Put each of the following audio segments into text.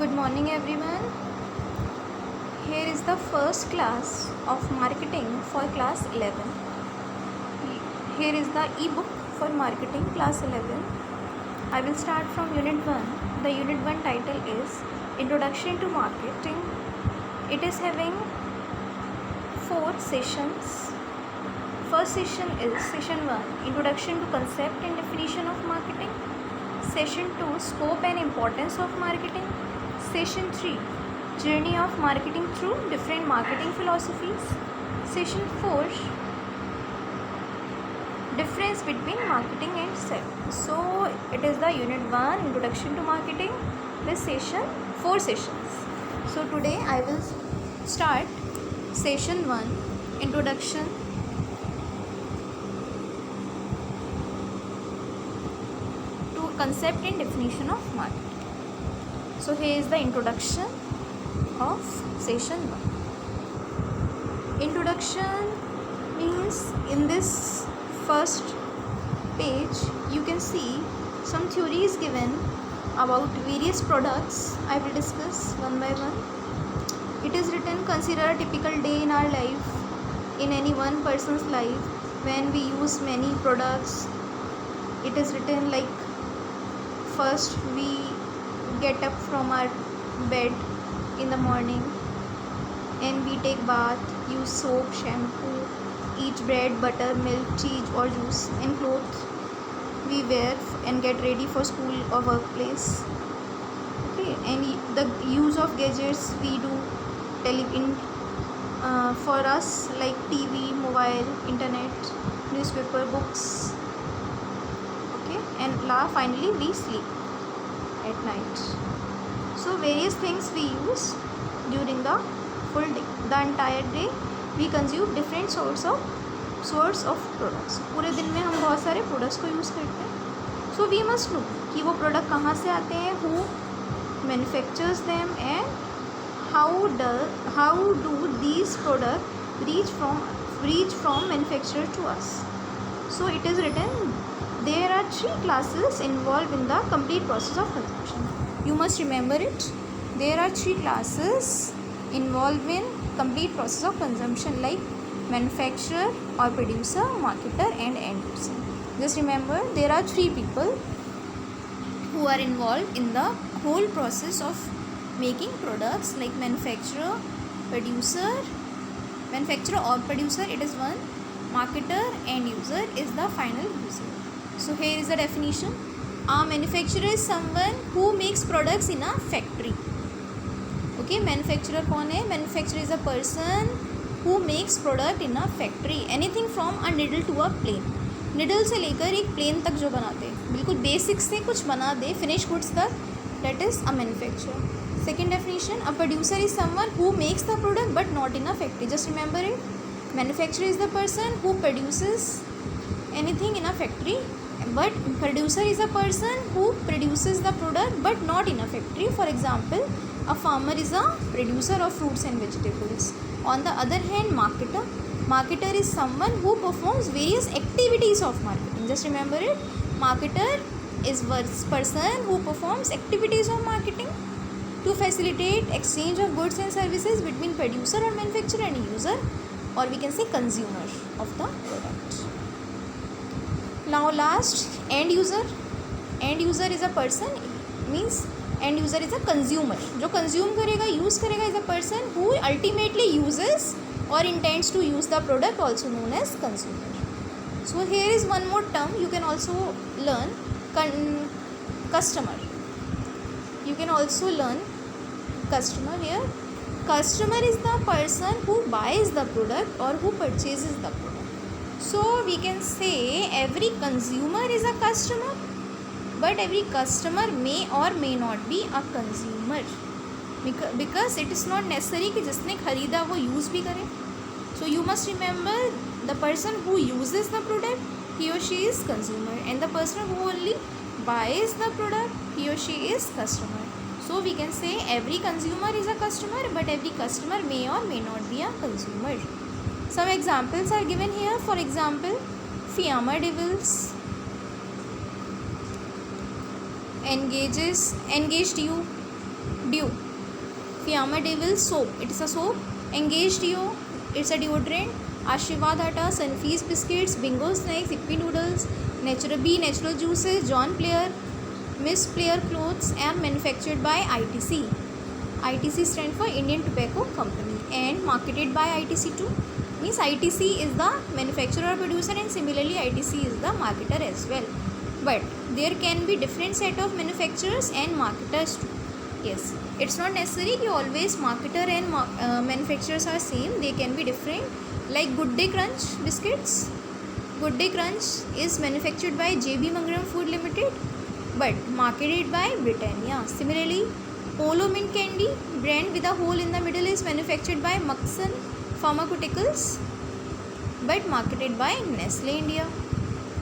Good morning everyone. Here is the first class of marketing for class 11. Here is the ebook for marketing class 11. I will start from unit 1. The unit 1 title is Introduction to Marketing. It is having 4 sessions. First session is session 1, Introduction to Concept and Definition of Marketing. Session 2, Scope and Importance of Marketing. Session 3, Journey of Marketing through different marketing philosophies. Session 4, Difference between marketing and sales. So it is the unit 1, Introduction to Marketing. This session, 4 sessions. So today I will start session 1, Introduction to Concept and Definition of Marketing. So here is the introduction of session 1. Introduction means in this first page you can see some theories given about various products. I will discuss one by one. It is written, consider a typical day in our life, in any one person's life when we use many products. It is written like, first we get up from our bed in the morning and we take bath, use soap, shampoo, eat bread, butter, milk, cheese or juice, and clothes we wear and get ready for school or workplace. Okay, and the use of gadgets we do for us like TV, mobile, internet, newspaper, books. Okay, and finally we sleep at night. So various things we use during the full day. The entire day we consume different sorts of products. पूरे दिन में हम बहुत सारे products को use करते हैं. So we must know कि वो प्रोडक्ट कहाँ से आते हैं, who manufactures them, and how do these products reach from manufacturer to us. So it is written, there are 3 classes involved in the complete process of consumption. You must remember it. There are 3 classes involved in complete process of consumption, like manufacturer or producer, marketer and end user. Just remember, there are 3 people who are involved in the whole process of making products, like manufacturer or producer, it is one. Marketer and user is the final user. So here is the definition. A manufacturer is someone who makes products in a factory. Okay, manufacturer कौन है? Manufacturer is a person who makes product in a factory. Anything from a needle to a plane. Needle से लेकर एक plane तक जो बनाते हैं, बिल्कुल basic से कुछ बना दे finished goods तक, that is a manufacturer. Second definition, a producer is someone who makes the product but not in a factory. Just remember it. Manufacturer is the person who produces anything in a factory, but producer is a person who produces the product but not in a factory. For example, a farmer is a producer of fruits and vegetables. On the other hand, marketer is someone who performs various activities of marketing. Just remember it. Marketer is person who performs activities of marketing to facilitate exchange of goods and services between producer or manufacturer and user, or we can say consumer of the product. Now last, end user. End user is a person, means end user is a consumer. जो consume करेगा, use करेगा, is a person who ultimately uses or intends to use the product, also known as consumer. So here is one more term you can also learn, customer. You can also learn customer here. Customer is the person who buys the product or who purchases the product. So we can say every consumer is a customer, but every customer may or may not be a consumer, because it is not necessary कि जिसने खरीदा वो use भी करे. So you must remember, the person who uses the product, he or she is consumer, and the person who only buys the product, he or she is customer. So we can say every consumer is a customer, but every customer may or may not be a consumer. Some examples are given here. For example, Fiamma Devils engaged you, Dew. Fiamma Devil soap. It is a soap. Engage Deo. It's a deodorant. Ashirwad Atta, Sunfeast biscuits, Bingo snacks, Yippee noodles, Natural Bee, natural juices, John Player, Miss Player clothes are manufactured by ITC. ITC stands for Indian Tobacco Company and marketed by ITC too. Means ITC is the manufacturer or producer and similarly ITC is the marketer as well. But there can be different set of manufacturers and marketers too. Yes, it's not necessary कि always marketer and manufacturers are same. They can be different. Like Good Day Crunch biscuits. Good Day Crunch is manufactured by JB Mangalam Food Limited but marketed by Britannia. Similarly, Polo Mint Candy brand with a hole in the middle is manufactured by Muksun Pharmaceuticals but marketed by Nestle India.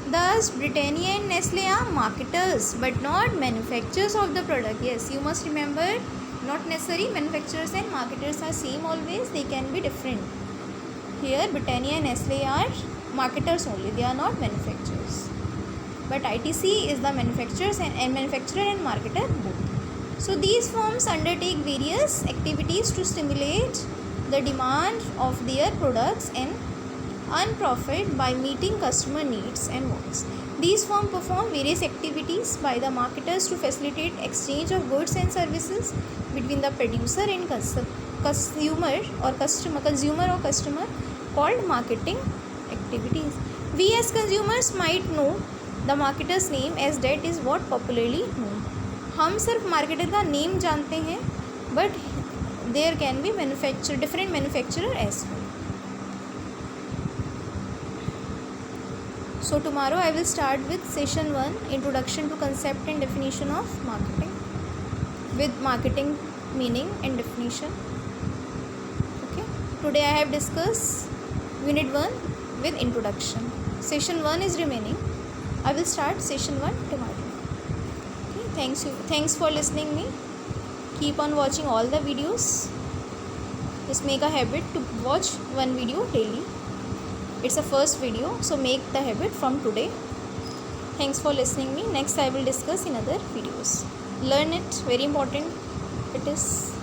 Thus, Britannia and Nestle are marketers but not manufacturers of the product. Yes, you must remember, not necessary manufacturers and marketers are same always. They can be different. Here, Britannia and Nestle are marketers only. They are not manufacturers. But ITC is the manufacturers and manufacturer and marketer both. So these firms undertake various activities to stimulate the demand of their products and earn profit by meeting customer needs and wants. These firms perform various activities by the marketers to facilitate exchange of goods and services between the producer and consumer or customer called marketing activities. We as consumers might know the marketer's name as that is what popularly known. हम सिर्फ marketer का name जानते हैं but there can be different manufacturer as well. So tomorrow I will start with session 1, introduction to concept and definition of marketing, with marketing meaning and definition. Okay. Today I have discussed unit 1 with introduction. Session 1 is remaining. I will start session 1 tomorrow. Okay. Thanks for listening me. Keep on watching all the videos. Just make a habit to watch one video daily. It's a first video, so make the habit from today. Thanks for listening me. Next I will discuss in other videos. Learn it, very important it is.